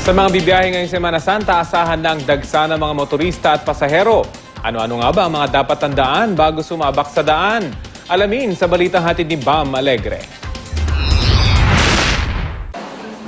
Sa mga bibiyahe ngayong Semana Santa, asahan ng dagsa ng mga motorista at pasahero. Ano-ano nga ba ang mga dapat tandaan bago sumabak sa daan? Alamin sa balitang hatid ni Bam Alegre.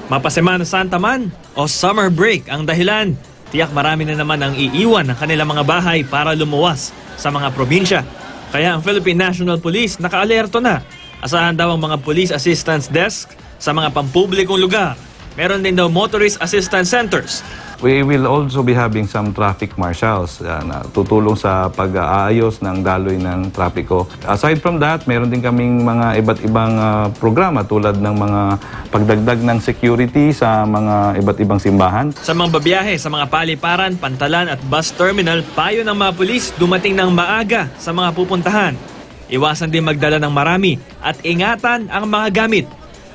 Mapasemana Santa man o summer break ang dahilan. Tiyak marami na naman ang iiwan ng kanilang mga bahay para lumuwas sa mga probinsya. Kaya ang Philippine National Police nakaalerto na. Asahan daw ang mga police assistance desk sa mga pampublikong lugar. Meron din daw motorist assistance centers. We will also be having some traffic marshals na tutulong sa pag-aayos ng daloy ng trapiko. Aside from that, meron din kaming mga iba't ibang programa tulad ng mga pagdagdag ng security sa mga iba't ibang simbahan. Sa mga babiyahe, sa mga paliparan, pantalan at bus terminal, payo ng mga pulis dumating ng maaga sa mga pupuntahan. Iwasan din magdala ng marami at ingatan ang mga gamit.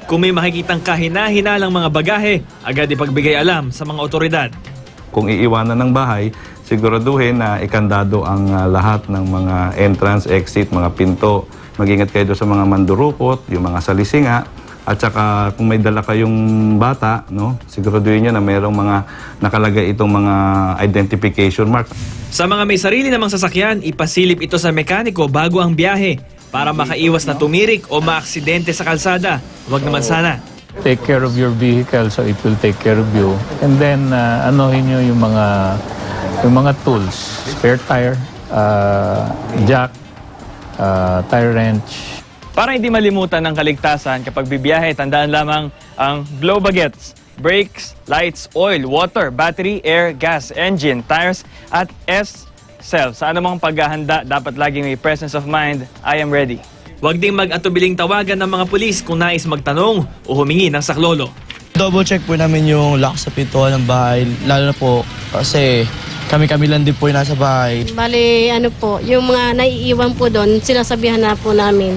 Kung may makikitang kahina-hinalang mga bagahe, agad ipagbigay alam sa mga otoridad. Kung iiwanan ng bahay, siguraduhin na ikandado ang lahat ng mga entrance, exit, mga pinto. Mag-ingat kayo doon sa mga mandurukot, yung mga salisinga. At saka kung may dala kayong bata, siguraduhin nyo na mayroong mga nakalagay itong mga identification marks. Sa mga may sarili namang sasakyan, ipasilip ito sa mekaniko bago ang biyahe para makaiwas na tumirik o maaksidente sa kalsada. Huwag naman sana. Take care of your vehicle so it will take care of you. And then anuhin nyo yung mga tools, spare tire, jack, tire wrench. Para hindi malimutan ng kaligtasan kapag bibiyahe, tandaan lamang ang blow bagets, brakes, lights, oil, water, battery, air, gas, engine, tires at S-Self. Sa anumang paghahanda, dapat laging may presence of mind, I am ready. Huwag ding mag-atubiling tawagan ng mga pulis kung nais magtanong o humingi ng saklolo. Double check po namin yung lock sa pintuan ng bahay, lalo na po kasi kami lang din po yung nasa bahay. Bale, yung mga naiiwan po doon, sinasabihan na po namin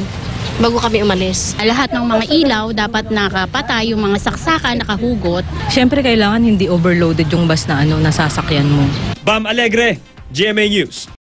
bago kami umalis. Lahat ng mga ilaw dapat nakapatay, yung mga saksakan nakahugot. Siyempre kailangan hindi overloaded yung bus na nasasakyan mo. Bam Alegre, GMA News.